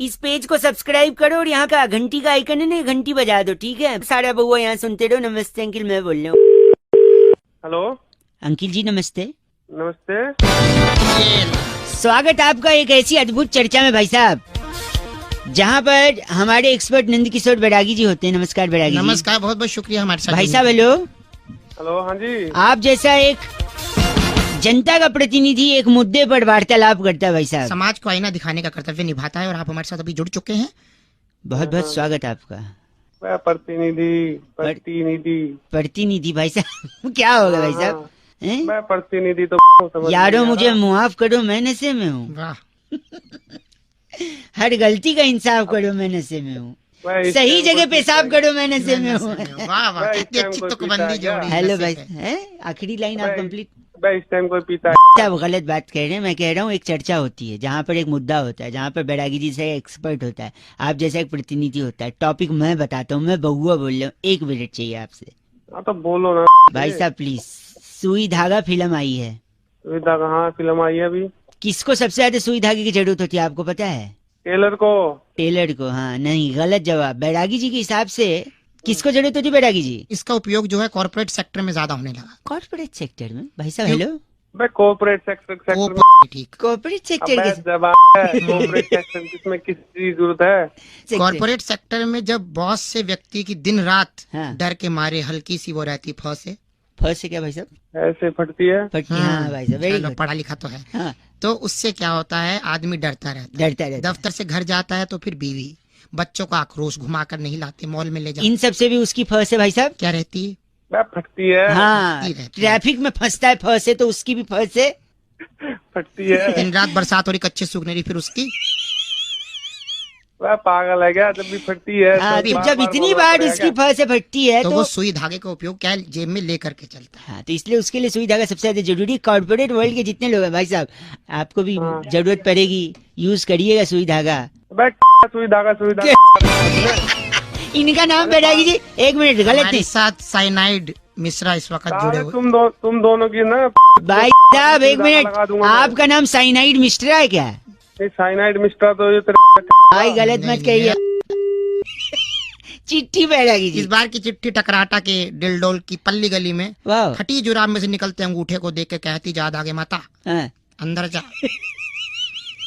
इस पेज को सब्सक्राइब करो और यहाँ का घंटी का आइकन है ना, घंटी बजा दो, ठीक है? सारा बहुआ यहाँ सुनते रहो। नमस्ते अंकिल, मैं बोल रहा हूँ। हेलो अंकिल जी नमस्ते। नमस्ते। स्वागत आपका एक ऐसी अद्भुत चर्चा में भाई साहब, जहाँ पर हमारे एक्सपर्ट नंद किशोर बैरागी जी होते हैं। नमस्कार बैरागी जी। नमस्कार, बहुत बहुत शुक्रिया हमारे साथ भाई साहब। हेलो। हेलो, हाँ जी। आप जैसा एक जनता का प्रतिनिधि एक मुद्दे पर वार्तालाप करता है भाई साहब, समाज को आईना दिखाने का कर्तव्य निभाता है और आप हमारे साथ अभी जुड़ चुके हैं। बहुत बहुत स्वागत आपका। मैं प्रतिनिधि भाई साहब क्या होगा भाई साहब? हैं? मैं प्रतिनिधि तो समझ यारो नहीं आ मुझे रहा। मुआफ करो, मैं नशे में हूँ। वाह, हर गलती का इंसाफ करो, मैं नशे में हूँ। मैं इस सही टाइम जगह कोई पेशाब पीता करो, मैं नशे में हूँ। वाह वाह, मैं इस कितनी टाइम अच्छी कोई तुकबंदी पीता जोड़ी। हेलो भाई, नसीब है। हैं? आखिरी लाइन आप मैं- कंप्लीट। मैं इस टाइम कोई पीता आप गलत बात कह रहे हैं। मैं कह रहा हूँ एक चर्चा होती है जहाँ पर एक मुद्दा होता है, जहाँ पर बैरागी जी से एक्सपर्ट होता है, आप जैसा एक प्रतिनिधि होता है। टॉपिक मैं बताता हूँ, मैं बहुआ बोल रहा हूँ, 1 मिनट चाहिए आपसे। हाँ तो बोलो ना भाई साहब प्लीज। सुई धागा फिल्म आई है, सुविधा कहाँ फिल्म आई है अभी? किसको सबसे ज्यादा सुई धागे की जरूरत होती है आपको पता है? टेलर को। टेलर को। हाँ नहीं, गलत जवाब। बैरागी जी के हिसाब से किसको जरूरत होती है बैरागी जी? इसका उपयोग जो है कॉर्पोरेट सेक्टर में ज्यादा होने लगा। कॉर्पोरेट सेक्टर में भाई साहब? हेलो। मैं कॉर्पोरेट सेक्टर ठीक, कॉर्पोरेट सेक्टर में के जवाब है। कॉर्पोरेट सेक्टर किसमें किस चीज की जरूरत है? सेक्टर। कॉर्पोरेट सेक्टर में जब बॉस से व्यक्ति की दिन रात हाँ। डर के मारे हल्की सी वो रहती फंसे, फर्स्ट से क्या भाई साहब? ऐसे फटती है। फटती। हाँ भाई साहब, वेरी चलो गुड। पढ़ा लिखा तो है। हाँ, तो उससे क्या होता है, आदमी डरता रहता डरता है। रहता है। दफ्तर से घर जाता है तो फिर बीवी बच्चों का आक्रोश घुमा कर नहीं लाते, मॉल में ले जाते। इन सब से भी उसकी फर्स्ट है भाई साहब। क्या रहती है? मैं फटती है। हाँ, रहती है। ट्रैफिक में फंसता है फर्स्ट है, तो उसकी भी फर्स्ट है। फटती है। दिन रात बरसात हो रही, कच्चे सूखने रही, फिर उसकी मैं पागल है क्या? जब भी फटती है हाँ, तो तो बार जब बार इतनी बोलना बार पड़ेगा उसकी क्या? फर्स्ट है फटती है तो तो वो सुई धागे का उपयोग क्या है, जेब में लेकर के चलता है। हाँ, तो इसलिए उसके लिए सुई धागा सबसे ज्यादा जरूरी। कॉर्पोरेट वर्ल्ड के जितने लोग हैं भाई साहब, आपको भी हाँ। जरूरत पड़ेगी, यूज करिएगा सुई धागा। मैं सुई धागा इनका नाम बैरागी जी। 1 मिनट, गलत हमारे नहीं साथ साइनाइड मिश्रा इस वक्त जुड़े हुए। तुम दोनों की ना भाई साहब। 1 लगा मिनट, दूंगा मैं। आपका नाम साइनाइड मिस्ट्रा है क्या? साइनाइड मिस्टर तो ये भाई गलत मत कहिए। चिट्ठी बैरागी इस जी। बार की चिट्ठी टकराटा के डिलडोल की पल्ली गली में वाह। फटी जुराब में से निकलते अंगूठे को देख के कहती, जा आगे माता हाँ। अंदर जा।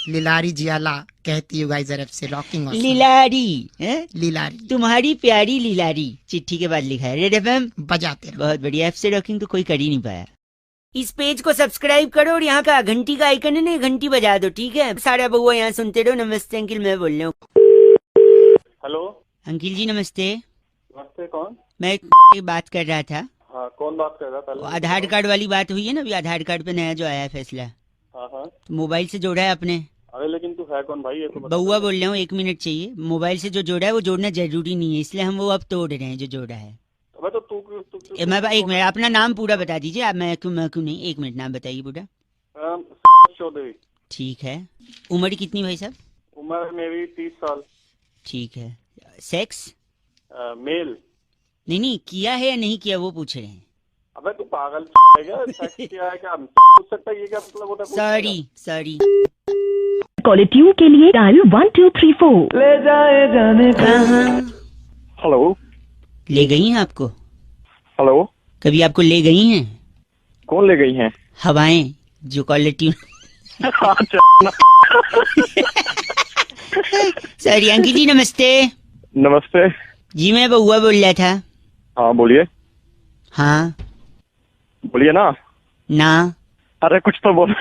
लिलारी जियाला कहती हूँ गाइस से रॉकिंग लीलारी है? लिलारी तुम्हारी प्यारी लीलारी। चिट्ठी के बाद लिखा है रेड एफएम। बजाते रहो। बहुत बढ़िया। से रॉकिंग तो कोई कर ही नहीं पाया। इस पेज को सब्सक्राइब करो और यहाँ का घंटी का आइकन है ना, घंटी बजा दो, ठीक है? सारा बहुआ यहाँ सुनते रहो। नमस्ते अंकिल, मैं बोल रहा हूँ। हेलो, अंकिल जी नमस्ते। नमस्ते। कौन? मैं बात कर रहा था। हाँ, कौन बात कर रहा था? वो आधार कार्ड वाली बात हुई है ना, अभी आधार कार्ड पे नया जो आया है फैसला, हाँ हाँ। तो मोबाइल से जोड़ा है आपने? अरे लेकिन तू है कौन भाई? ये तो बहुआ बोल रहा हूँ, 1 मिनट चाहिए। मोबाइल से जो जोड़ा है वो जोड़ना जरूरी नहीं है, इसलिए हम वो अब तोड़ रहे हैं जो जोड़ा है। अबे तो तू मैं 1 मिनट, अपना नाम पूरा बता दीजिए आप। मैं क्यों नहीं, 1 मिनट नाम बताइए पूरा। चौधरी। ठीक है। उम्र कितनी भाई साहब? उम्र मेरी 30 साल। ठीक है। सेक्स? मेल। नहीं, किया है या नहीं किया वो पूछ रहे हैं। अबे तू पागल है क्या? सेक्स किया है क्या? पूछ सकता है, ये क्या मतलब होता है? सॉरी। क्वालिटियों के लिए डायल 1234। ले जाए जाने कहाँ हेलो। ले गई हैं आपको? हेलो, कभी आपको ले गई हैं कौन ले गई हैं? हवाएं जो कॉलर ट्यून? सॉरी अंकिल जी नमस्ते। नमस्ते। जी मैं बहुआ बोल रहा था। हाँ बोलिए। हाँ बोलिए ना। ना। अरे कुछ तो बोल।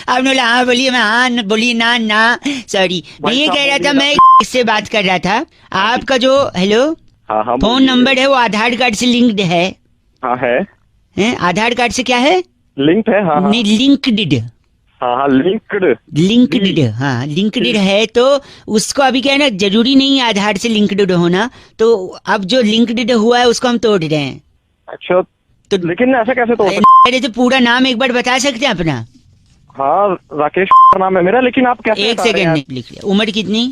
आपने बोला हाँ बोलिए, मैं हाँ बोलिए ना। सॉरी, मैं ये कह रहा था, मैं इससे बात कर रहा था। आपका जो हेलो हाँ हाँ फोन नंबर है वो आधार कार्ड से लिंक्ड है? हाँ है। हैं? आधार कार्ड से क्या है? लिंक्ड है। हाँ हाँ नहीं, लिंक्ड। हाँ हाँ लिंक्ड हाँ लिंक्ड है। तो उसको अभी क्या है ना, जरूरी नहीं है आधार से लिंक्ड होना, तो अब जो लिंक्ड हुआ है उसको हम तोड़ रहे हैं। अच्छा, तो लेकिन ऐसा कैसे तो? मेरे तो पूरा नाम एक बार बता सकते हैं अपना? हाँ, राकेश नाम है मेरा, लेकिन आप कैसे? 1 सेकेंड लिख लिया। उम्र कितनी?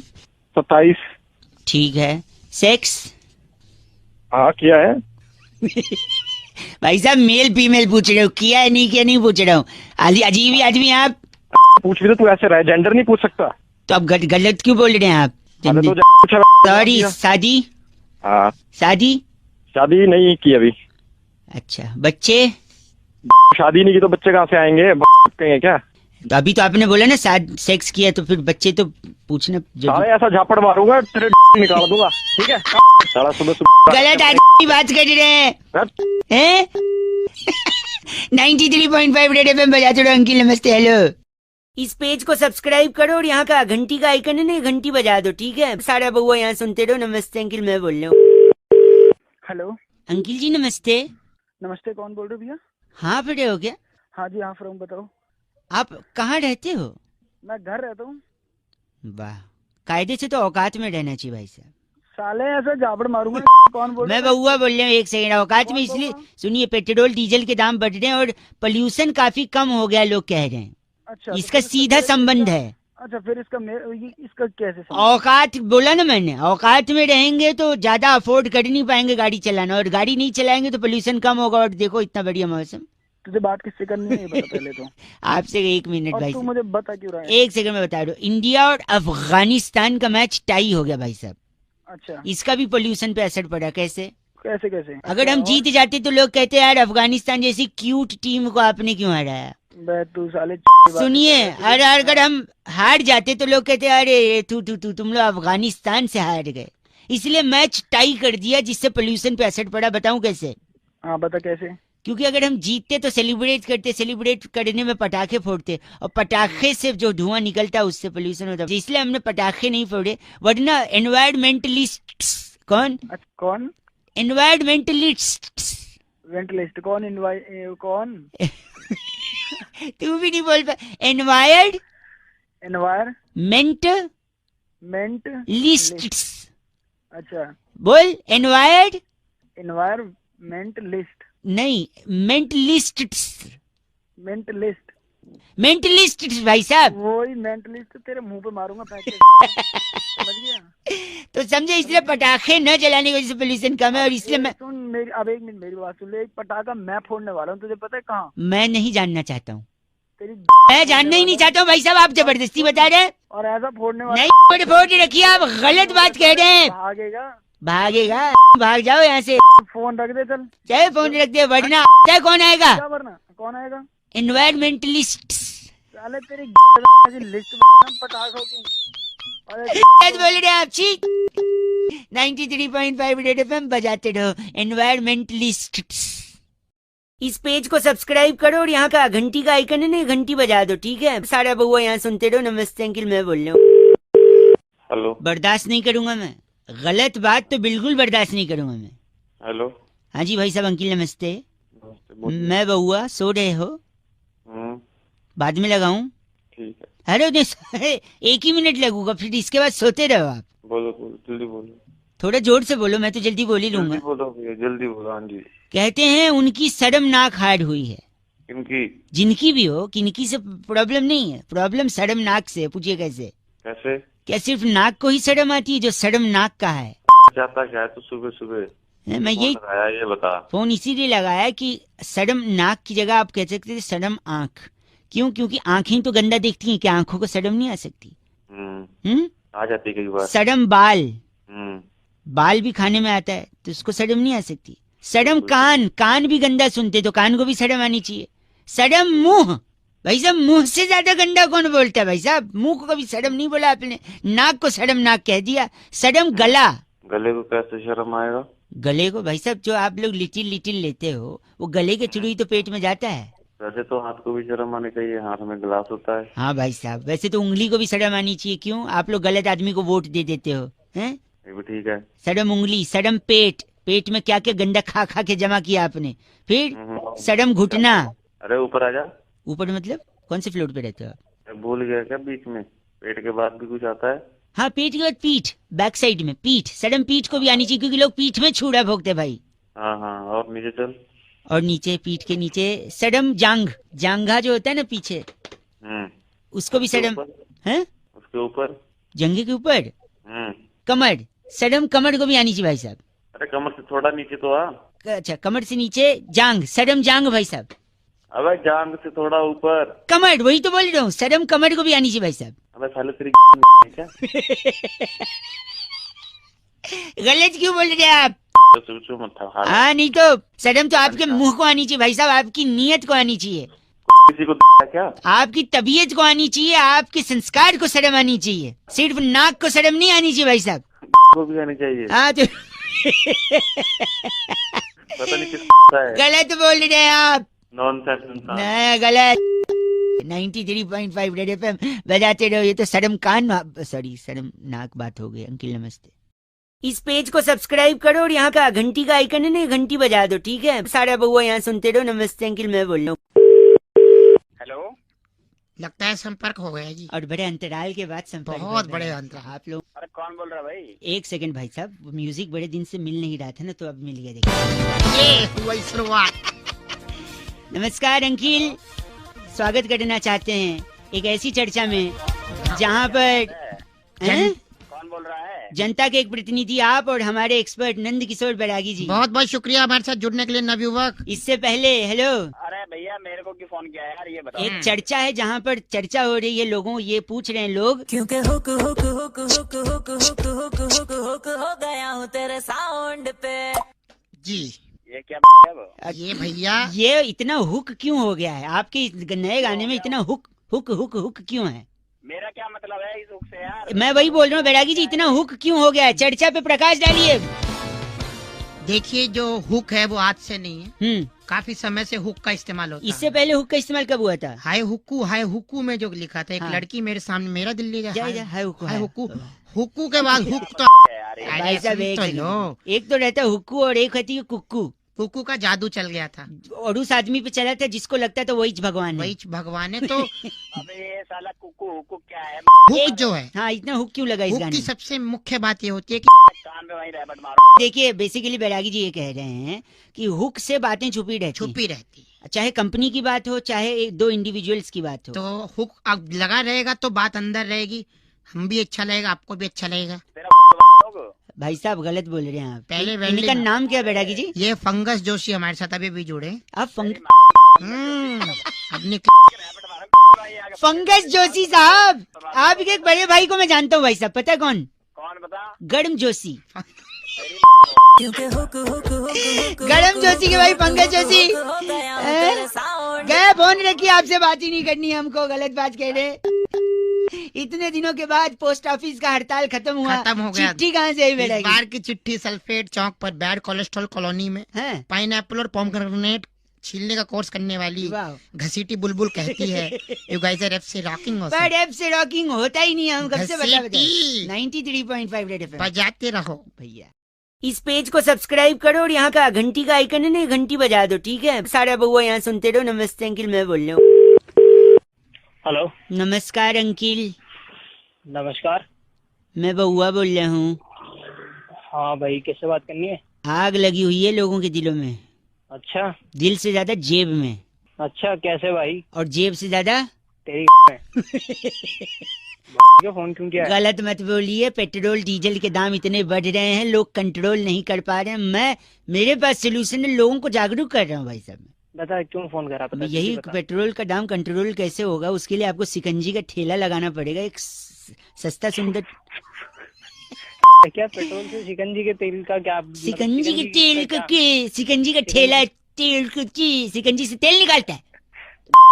27। ठीक है। सेक्स? हाँ किया है। भाई साहब मेल फीमेल पूछ रहे हो, किया है नहीं किया नहीं पूछ रहा हूँ। अजीब ही आदमी आप। पूछ भी तो तू ऐसे रहा, जेंडर नहीं पूछ सकता। तो अब गलत क्यों बोल रहे हैं आप? अरे तो सॉरी, शादी हाँ, शादी शादी नहीं की अभी। अच्छा, बच्चे? शादी नहीं की तो बच्चे कहाँ से आएंगे? कहेंगे क्या? तो अभी तो आपने बोला ना सेक्स किया, तो फिर बच्चे तो पूछना साले ऐसा झापड़ मारूंगा तेरे निकाल दूंगा, ठीक है? साला सुबह सुबह गलत आदमी की बात कर रहे हैं। 93.5 रेड एफएम बजा छोड़ो। अंकिल नमस्ते, हेलो। इस पेज को सब्सक्राइब करो और यहाँ का घंटी का आइकन है ना, घंटी बजा दो, ठीक है? सारा बउआ यहाँ सुनते रहो। नमस्ते अंकिल, मैं बोल रहा हूँ। हेलो, अंकिल जी नमस्ते। नमस्ते, कौन बोल रहे हो भैया? हाँ पड़े हो क्या? हाँ जी, हाँ फ्रॉम, बताओ। आप कहाँ रहते हो? मैं घर रहता हूँ। वाह, कायदे से तो औकात में रहना चाहिए भाई साहब। साले ऐसा झापड़ मारूंगा। कौन बोल रहा मैं है? बउआ बोल रहा हूँ, एक सेकंड। औकात में कौन इसलिए बउआ? सुनिए, पेट्रोल डीजल के दाम बढ़ रहे हैं और पोल्यूशन काफी कम हो गया, लोग कह रहे हैं। अच्छा, तो इसका फिर सीधा मेरे- संबंध है। अच्छा, फिर इसका कैसे संबंध? औकात बोला ना मैंने, औकात में रहेंगे तो ज्यादा अफोर्ड कर नहीं पाएंगे गाड़ी चलाना, और गाड़ी नहीं चलाएंगे तो पोल्यूशन कम होगा। और देखो इतना बढ़िया मौसम। तुझे बात किससे करनी है ये बता पहले तो। आपसे एक मिनट और भाई तू साहब, मुझे बता क्यों रहा है? एक सेकंड में बता रहा हूँ। इंडिया और अफगानिस्तान का मैच टाई हो गया भाई साहब। अच्छा, इसका भी पोल्यूशन पे असर पड़ा। कैसे? कैसे कैसे? अगर अच्छा, हम और? जीत जाते तो लोग कहते यार अफगानिस्तान जैसी क्यूट टीम को आपने क्यों हराया। बे तू साले सुनिए, अगर हम हार जाते तो लोग कहते अरे तुम लोग अफगानिस्तान से हार गए। इसलिए मैच टाई कर दिया, जिससे पोल्यूशन पे असर पड़ा। बताऊं कैसे? हाँ बता कैसे। क्योंकि अगर हम जीतते तो सेलिब्रेट करते, सेलिब्रेट करने में पटाखे फोड़ते, और पटाखे से जो धुआं निकलता उससे पोल्यूशन होता। इसलिए हमने पटाखे नहीं फोड़े, वरना एनवायरमेंटलिस्ट कौन? अच्छा, कौन? एनवायरमेंटलिस्ट वेंटलिस्ट कौन? कौन? तू भी नहीं बोल पा। एनवायरमेंट एनवायरमेंट लिस्ट्स अच्छा, बोल। एनवायरमेंट लिस्ट, नहीं, मेंटलिस्ट्स। मेंटलिस्ट। मेंटलिस्ट्स भाई साहब। वही मेंटलिस्ट तेरे मुंह पे मारूंगा फेंक के। समझ गया? तो समझे, इसलिए पटाखे न जलाने की वजह से पोल्यूशन कम है। और इसलिए मैं सुन मेरी, अब एक मिनट मेरी बात सुन ले। एक पटाखा मैं फोड़ने वाला हूँ, तुझे पता है कहाँ? मैं नहीं जानना चाहता हूँ। तेरी मैं जानना ही नहीं चाहता हूँ भाई साहब, आप जबरदस्ती बता रहे हैं। और ऐसा फोड़ने वाला। नहीं फोड़ रखिए, आप गलत बात कह रहे हैं। भागेगा? भागेगा? भाग जाओ यहाँ से, फोन रख दे चल। चाहे फोन रख दे, वरना चाहे कौन आएगा? क्या वरना कौन आएगा? एनवायरमेंटलिस्ट। साले तेरी लिस्ट पटाखों की। बोल रहे हैं आप? छी। 93.5 रेड एफएम बजाते रहो। एनवायरमेंटलिस्ट। इस पेज को सब्सक्राइब करो और यहाँ का घंटी का आइकन है ना, घंटी बजा दो, ठीक है? सारा बउआ यहाँ सुनते रहो। नमस्ते अंकिल, मैं बोल रहा हूँ। हेलो बर्दाश्त नहीं करूंगा मैं, गलत बात तो बिल्कुल बर्दाश्त नहीं करूंगा मैं। हेलो। हाँ जी भाई साहब, अंकिल नमस्ते। नमस्ते, बोलिए। मैं बउआ, सो रहे हो? बाद में लगाऊं? ठीक है। अरे एक ही मिनट लगूंगा, फिर इसके बाद सोते रहो आप। बोलो बोलो, जल्दी बोलो। थोड़ा जोर से बोलो, मैं तो जल्दी बोल ही लूंगा। जल्दी बोलो भैया, जल्दी बोलो। हाँ जी। कहते हैं उनकी शर्मनाक हार हुई है। किनकी? जिनकी भी हो, किनकी से प्रॉब्लम नहीं है, प्रॉब्लम शर्मनाक से है। पूछिए कैसे? कैसे? क्या सिर्फ नाक को ही शर्म आती है जो शर्मनाक का है? जाता क्या है तो सुबह सुबह मैं ये लगाया, ये बता। फोन इसीलिए लगाया कि शर्म नाक की जगह आप कह सकते थे शर्म आंख। क्यों? क्योंकि आंखें तो गंदा देखती हैं, क्या आंखों को शर्म नहीं आ सकती? आ जाती है कई बार। शर्म बाल, हम्म। बाल भी खाने में आता है तो उसको शर्म नहीं आ सकती। शर्म कान, कान भी गंदा सुनते तो कान को भी शर्म आनी चाहिए। शर्म मुंह, भाई साहब मुंह से ज्यादा गंदा कौन बोलता है भाई साहब? मुंह को कभी शर्म नहीं बोला आपने, नाक को शर्म नाक कह दिया। शर्म गला, गले को कैसे शर्म आएगा? गले को भाई साहब जो आप लोग लिटिल लिटिल लेते हो, वो गले के थ्रू ही तो पेट में जाता है। वैसे तो हाथ को भी शर्म आनी चाहिए, हाथ में गिलास होता है। हाँ भाई साहब, वैसे तो उंगली को भी शर्म आनी चाहिए। क्यों? आप लोग गलत आदमी को वोट दे देते हो, हैं? ये भी ठीक है। शर्म उंगली, शर्म पेट, पेट में क्या क्या गंदा खा खा के जमा किया आपने। फिर शर्म घुटना। अरे ऊपर आ जा। ऊपर मतलब कौन से फ्लोर पे रहते हो आप? भूल गया क्या? बीच में पेट के बाद भी कुछ आता है। हाँ, पेट के बाद पीठ, बैक साइड में पीठ। शर्म पीठ को भी आनी चाहिए, क्योंकि लोग पीठ में छुरा भोगते भाई। हाँ हाँ, और नीचे चल। और नीचे, पीठ के नीचे शर्म जांग, जांघा जो होता है ना पीछे, उसको भी शर्म है। उसके ऊपर, जंघे के ऊपर कमर, शर्म कमर को भी आनी चाहिए भाई साहब। अरे कमर से थोड़ा नीचे तो आ। अच्छा, कमर से नीचे जांग, शर्म जांग भाई साहब। अबे जांग से थोड़ा ऊपर। कमर, वही तो बोल रहा हूँ, शर्म कमर को भी आनी चाहिए भाई साहब। अबे साले तेरी क्या गलत क्यों बोल रहे हैं आप? सोचो मत था। हाँ नहीं तो शर्म तो आपके मुंह को आनी चाहिए भाई साहब, आपकी नीयत को आनी चाहिए, किसी को क्या? आपकी तबीयत को आनी चाहिए, आपके संस्कार को शर्म आनी चाहिए, सिर्फ नाक को शर्म नहीं आनी चाहिए भाई साहब। को भी आनी चाहिए। हाँ तो पता नहीं किस है। गलत बोल रहे हैं आप। नॉनसेंस इंसान। नहीं गलत। 93.5 रेड एफएम बजाते रहो। ये तो शर्म कान, सॉरी शर्म नाक बात हो गई। अंकिल नमस्ते। इस पेज को सब्सक्राइब करो और यहाँ का घंटी का आइकन है ना, घंटी बजा दो, ठीक है? सारा बउआ यहाँ सुनते रहो। नमस्ते अंकिल, मैं बोल रहा हूँ। हेलो, लगता है संपर्क हो गया जी, और बड़े अंतराल के बाद संपर्क बहुत हो रहा बड़े है। अंतराल। आप लोग अरे कौन बोल रहा है भाई? एक सेकंड भाई साहब, वो म्यूजिक बड़े दिन से मिल नहीं रहा था ना, तो अब मिल गया। देखिए, ये हुई शुरुआत। नमस्कार अंकिल, स्वागत करना चाहते हैं एक ऐसी चर्चा में जहाँ पर हैं? कौन बोल रहा है? जनता के एक प्रतिनिधि आप और हमारे एक्सपर्ट नंद किशोर बैरागी जी। बहुत बहुत शुक्रिया हमारे साथ जुड़ने के लिए नवयुवक। इससे पहले हेलो, अरे भैया मेरे को क्यों फोन किया है यार, ये बताओ। एक चर्चा है जहाँ पर चर्चा हो रही है, लोगों ये पूछ रहे हैं लोग, क्योंकि hook hook hook hook hook hook hook hook hook हो गया हूँ तेरे साउंड पे। जी ये क्या है वो? ये भैया ये इतना हुक क्यों हो गया है आपके इस नए गाने में? इतना हुक हुक हुक हुक क्यों है? मेरा क्या मतलब है इस हुक से यार? मैं वही बोल रहा हूँ बैरागी जी, इतना हुक क्यों हो गया है? चर्चा पे प्रकाश डालिए। देखिए, जो हुक है वो आज से नहीं है, काफी समय से हुक का इस्तेमाल होता इससे है। पहले हुक का इस्तेमाल कब हुआ था? हाय हुक्कू में जो लिखा था, एक हाँ। लड़की मेरे सामने मेरा दिल ले जा, गया। जा, हाय हुक्कू, हाय हाय हुक्कू, हुक्कू। हुक्कू के बाद हुक तो यार ये भाई साहब सुन एक तो सेकंड। लो। एक तो रहता है हुक्कू और एक होती है कुक्कू, हुक्कू का जादू चल गया था, और उस आदमी पे चला था जिसको लगता था वही भगवान है। वही भगवान है। तो अबे ये साला कुकू हुकू क्या है? हुक जो है, हाँ, इतना हुक क्यों लगा इस हुक गाने की में? सबसे मुख्य बात ये होती है कि कान में वही रैबट मारो। देखिए बेसिकली बैरागी जी ये कह रहे हैं कि हुक से बातें छुपी रहती छुपी रहती है, हैं। चाहे कंपनी की बात हो, चाहे एक दो इंडिविजुअल्स की बात हो। तो हुक अब लगा रहेगा तो बात अंदर रहेगी, हम भी अच्छा लगेगा, आपको भी अच्छा लगेगा। तेरा लोग भाई साहब गलत बोल रहे हैं आप। पहले इनका नाम क्या है बैरागी जी? ये फंगस जोशी हमारे साथ अभी भी जुड़े। आप रैबट अपनी मारो। फंगस जोशी साहब, आपके एक बड़े भाई को मैं जानता हूँ भाई साहब, पता है कौन? कौन बता? गर्म जोशी। क्योंकि हुक हुक हुक हुक गरम जोशी के भाई पंकज जोशी हो गया हूँ तेरे साउंड। गए फोन रखिए, आपसे बात ही नहीं करनी है हमको, गलत बात कह रहे। इतने दिनों के बाद पोस्ट ऑफिस का हड़ताल खत्म हुआ, खत्म हो गया। चिट्ठी कहाँ से आई इस बैठेगी? बार की चिट्ठी सल्फेट चौक पर बैड कोलेस्ट्रॉल कॉलोनी में हैं? पाइनएप्पल और पोमग्रेनेट छीलने का कोर्स करने वाली वाह। घसीटी बुलबुल कहती है, यू गाइस आर एफ से रॉकिंग पर ऐप से रॉकिंग होता ही नहीं है, हम कब से बता घसीटी। 93.5 रेड एफएम बजाते रहो। भैया। इस पेज को सब्सक्राइब करो और यहाँ का घंटी का आइकन है ना, घंटी बजा दो, ठीक है? सारा बउआ यहाँ सुनते रहो। नमस्ते अंकिल, मैं बोल रहा हूँ। हेलो, नमस्कार अंकिल, नमस्कार। मैं बउआ बोल रहा हूँ। हाँ भाई, किससे बात करनी है? आग लगी हुई है लोगों के दिलों में, अच्छा दिल से ज्यादा जेब में, अच्छा, कैसे भाई? और जेब से ज्यादा तेरी क्यों फोन क्यों किया है? गलत मत बोलिए। पेट्रोल डीजल के दाम इतने बढ़ रहे हैं, लोग कंट्रोल नहीं कर पा रहे हैं। मेरे पास सोल्यूशन है, लोगों को जागरूक कर रहा हूँ भाई साहब। बता क्यों फोन करा? पता यही पेट्रोल का दाम कंट्रोल कैसे होगा, उसके लिए आपको सिकंजी का ठेला लगाना पड़ेगा, एक सस्ता सुंदर। क्या पेट्रोल से शिकंजी के तेल का क्या मतलब? सिकंजी के तेल का का के सिकंजी का ठेला, तेल को सिकंजी से तेल निकालता है।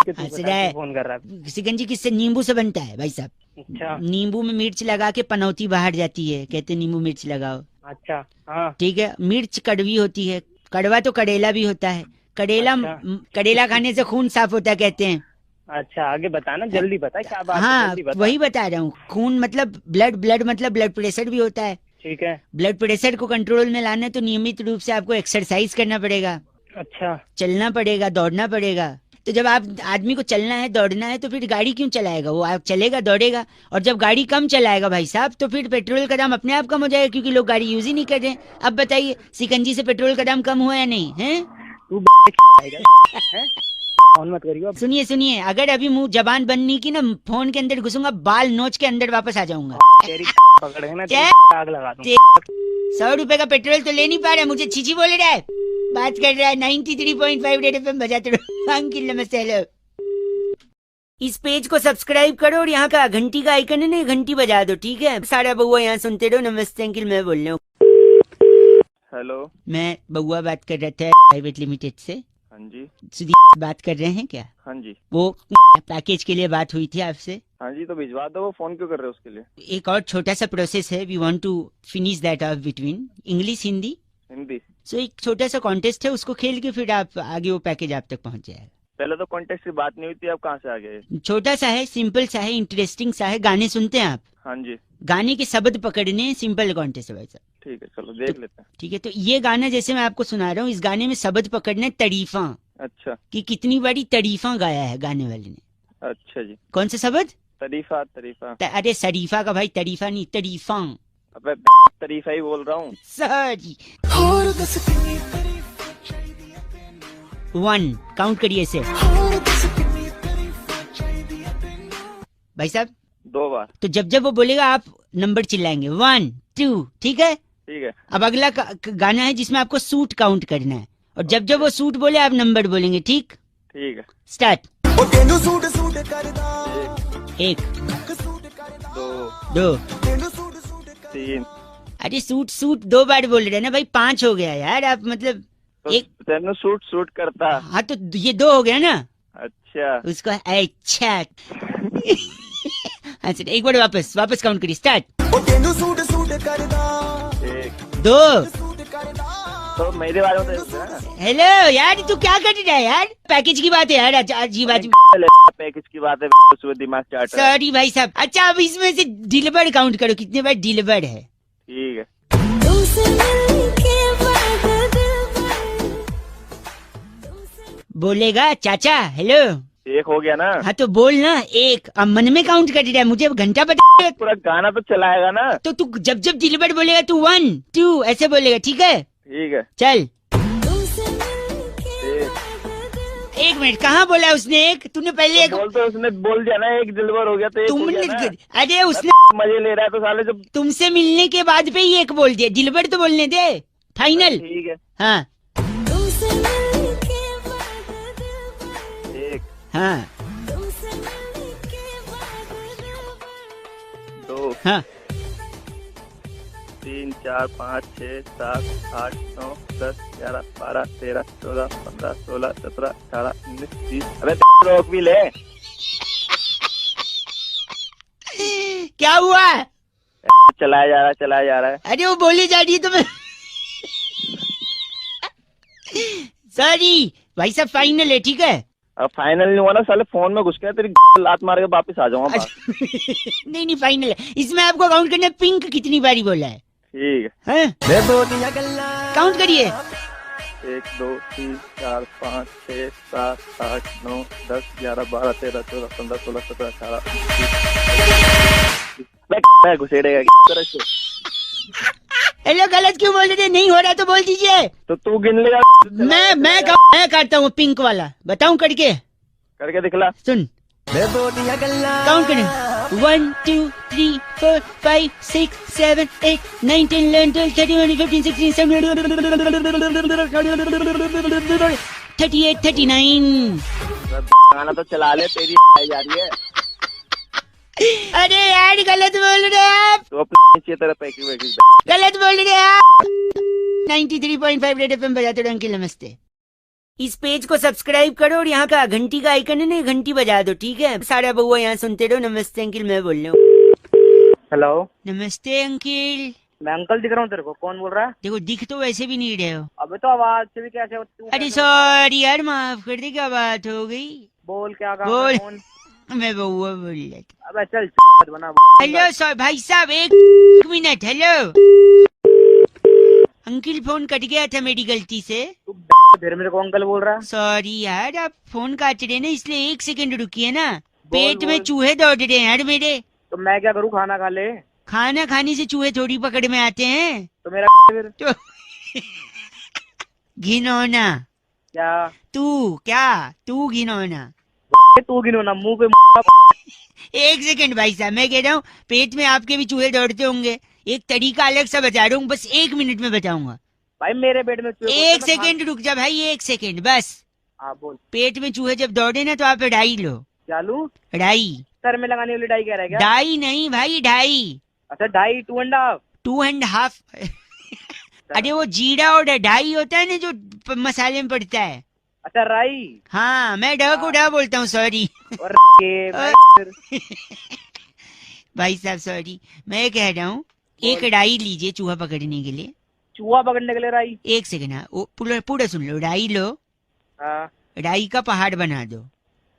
क्या? तू हंस बता, रहा है। क्यों फोन कर रहा है? सिकंजी किससे? नींबू से बनता है भाई साहब। अच्छा नींबू में मिर्च लगा के पनौती बाहर जाती है, कहते नींबू मिर्च लगाओ, अच्छा, हाँ ठीक है? मिर्च कड़वी होती है, कड़वा तो कड़ेला भी होता है, कड़ेला अच्छा। कड़ेला खाने से खून साफ होता है कहते हैं। अच्छा, आगे बताना, जल्दी बता क्या बात है, हाँ जल्दी बता। वही बता रहा हूँ। खून मतलब ब्लड मतलब ब्लड प्रेशर भी होता है। ठीक है, ब्लड प्रेशर को कंट्रोल में लाना है तो नियमित रूप से आपको एक्सरसाइज करना पड़ेगा, अच्छा चलना पड़ेगा, दौड़ना पड़ेगा। तो जब आप आदमी को चलना है, दौड़ना है, तो फिर गाड़ी क्यों चलाएगा? वो आप चलेगा, दौड़ेगा। और जब गाड़ी कम चलाएगा भाई साहब, तो फिर पेट्रोल का दाम अपने आप कम हो जाएगा, क्योंकि लोग गाड़ी यूज ही नहीं कर रहे हैं। अब बताइए, सिकंजी से पेट्रोल का दाम कम हुआ या नहीं है? तू हैं? फोन मत करियो अब। सुनिए सुनिए, अगर अभी मुंह जबान बंद नहीं की ना, फोन के अंदर घुसूंगा, बाल नोच के अंदर वापस आ जाऊंगा। तेरी पकड़े ना, क्या? तेरी आग लगा दूं। 100 रुपए का पेट्रोल तो ले नहीं पा रहे, मुझे छीछी बोले रहा है। बात कर रहा है 93.5 रेड एफएम बजाते रहो। अंकिल नमस्ते हेलो। इस पेज को सब्सक्राइब करो और यहाँ का घंटी का आइकन है ना, घंटी बजा दो, ठीक है? सारा बउआ यहाँ सुनते रहो। नमस्ते अंकिल, मैं बोल रहा हूँ। हेलो। मैं बउआ बात कर रहा था प्राइवेट लिमिटेड से। हाँ जी। सुधीर बात कर रहे हैं क्या? हाँ जी। वो पैकेज के लिए बात हुई थी आपसे। हाँ जी, तो भिजवा दो। वो फोन क्यों कर रहे हो उसके लिए? एक और छोटा सा प्रोसेस है, we want to finish that of between English Hindi. Hindi. So एक छोटा सा कॉन्टेस्ट है, उसको खेल के फिर आप आगे वो पैकेज आप तक पहुंच जाएगा। पहले तो कॉन्टेक्ट की बात नहीं हुई थी, अब कहाँ से आ गए? छोटा सा है, सिंपल सा है, इंटरेस्टिंग सा है। गाने सुनते हैं आप? हाँ जी। गाने के शब्द पकड़ने, सिंपल कॉन्टेस्ट है भाई साहब। ठीक है, चलो देख लेते हैं। ठीक है, तो ये गाना जैसे मैं आपको सुना रहा हूँ, इस गाने में शब्द पकड़ने तारीफा, अच्छा। कि कितनी बड़ी तारीफा गाया है गाने वाले ने। अच्छा जी। कौन सा शब्द? तरीफा। तरीफा। अरे शरीफा का भाई, तारीफा नहीं, तारीफा। अबे तरीफा ही बोल रहा हूँ। सॉरी। 1 काउंट करिए इसे भाई साहब। 2 बार। तो जब वो बोलेगा आप नंबर चिल्लाएंगे 1 2, ठीक है? ठीक है। अब अगला गाना है जिसमें आपको सूट काउंट करना है, और जब वो सूट बोले आप नंबर बोलेंगे, ठीक? ठीक है। स्टार्ट। 1 2 3। अरे सूट सूट 2 बार बोल रहे हैं ना भाई, 5 हो गया यार। आप मतलब तो एक तेनू सूट सूट करता। हाँ, तो ये 2 हो गया ना। अच्छा। उसको अच्छा। अच्छा, एक बार वापस काउंट करिए। स्टार्ट। 1 2। तो मेरे बारे में तो हेलो यार, तू क्या कर रहा है यार? पैकेज की बात है यार, अजीब अजीब पैकेज की बात है, सुबह दिमाग चाट। सॉरी भाई साहब। अच्छा, अब इसमें से डिलीवर काउंट करो, कितने बार डिलीवर है? ठीक है। बोलेगा चाचा हेलो। 1 हो गया ना? हाँ तो बोल ना 1। अब मन में काउंट कर रहा है, मुझे अब घंटा बता। पूरा गाना तो चलाएगा ना? तो तू जब डिलीवर बोलेगा तू 1 2 ऐसे बोलेगा, ठीक है? ठीक है। चल। 1 1 मिनट, कहाँ बोला उसने 1? तूने पहले 1 बोल, तो उसने बोल दिया ना 1 डिलीवर हो गया तो 1 हो तुमने गया ना? अरे उसने मजे ले रहा है तो साले जब तुमसे मिलने के बाद पे ही 1 बोल दिया, डिलीवर तो बोलने दे। फाइनल। ठीक है। हाँ 1 हाँ 2 हाँ 3 4 5 6 7 8 9 10 11 12 13 14 15 16 17 18 19 20। अबे रोक भी ले। क्या हुआ? चलाया जा रहा है। अरे वो बोली जा रही है तो मैं सॉरी भाई साहब, फाइनल है, ठीक है? अब फाइनल नहीं हुआ ना साले, फोन में घुस गया, तेरी लात मार के वापस आ जाऊंगा। नहीं फाइनल है। इसमें आपको काउंट करना है पिंक कितनी बारी बोला है। ठीक है। काउंट करिए। 1 2 3 4 5 6 7 8 9 10 11 12 13 14 15 16 17 18 घुसेड़ेगा। हेलो, गलत क्यों बोल रहे थे? नहीं हो रहा तो बोल दीजिए। तो तू गिन लेगा। मैं काटता हूँ पिंक वाला, बताऊं करके दिखला। सुन, काउंट करें 1 2 3 4 5 6 7 8 9 10 11 12 13 14 15 16 17 38 39। गाना तो चला ले, तेरी जा रही है। अरे यार गलत बोल रहे हैं आप, तो अपने तेरा पैकेज गलत बोल रहे हैं आप। 93.5 रेड एफएम बजाते रहो। अंकिल नमस्ते। इस पेज को सब्सक्राइब करो और यहाँ का घंटी का आइकन है ना, घंटी बजा दो, ठीक है? सारा बउआ यहाँ सुनते रहो। नमस्ते अंकिल, मैं बोल रहा हूँ। हेलो, नमस्ते अंकिल। मैं अंकल दिख रहा हूँ तेरे को? कौन बोल रहा है? देखो दिख तो वैसे भी नहीं रहे हो। अबे तो आवाज से भी कैसे अरे सॉरी यार, माफ कर दे, क्या बात हो गई? बोल क्या काम बोल। है, कौन? मैं बउआ बोल रहा था। अबे चल बना। हेलो सर भाई साहब, 1 minute. Hello uncle, phone cut गया था मेरी गलती से। तू फिर मेरे को अंकल बोल रहा है? सॉरी यार, आप फोन काट रहे ना, इसलिए 1 सेकंड रुकिए ना। पेट बोल। में चूहे दौड़ रहे हैं यार मेरे। तो मैं क्या करूँ, खाना खा ले। खाना खाने से चूहे थोड़ी पकड़ में आते हैं। तो मेरा फिर तो घिनौना क्या? तू घिनौना। तू गिनो ना, मुंह पे 1 सेकंड भाई साहब, मैं कह रहा हूँ पेट में आपके भी चूहे दौड़ते होंगे। एक तरीका अलग सा बता रहा हूँ, बस 1 मिनट में बताऊंगा। भाई मेरे पेट में चूहे एक घुसते हैं, मैं सेकंड रुक जा भाई, एक सेकंड बस। हाँ बोल। पेट में चूहे जब दौड़े ना तो आप डाई लो। क्या लूं? डाई, सर में लगाने वाली डाई कह रहा है क्या? डाई नहीं भाई, ढाई, अच्छा ढाई 2.5। 2.5। अरे वो जीरा और ढाई होता है ना जो मसाले में पड़ता है। अच्छा राई हाँ, मैं ढ को ढ बोलता हूँ, सॉरी। और भाई भाई साहब सॉरी, मैं ये कह रहा हूँ एक डाई लीजिए चूहा पकड़ने के लिए। चूहा पकड़ने के लिए राई। एक सेकंड, हाँ पूरा पूरा सुन लो। डाई लो, हाँ डाई का पहाड़ बना दो,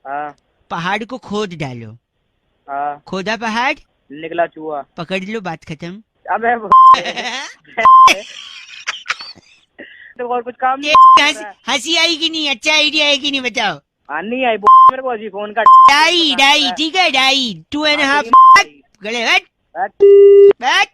हाँ पहाड़ को खोद डालो, हाँ खोदा पहाड़, निकला चूहा। पकड़ लो, बात खत्म। अबे तो और कुछ काम नहीं हंसी आई कि नहीं, अच्छा आइडिया है कि नहीं बताओ। नहीं आई मेरे को अजी फोन का। डाई डाई ठीक है, डाई 2.5 गले हट हट। हट।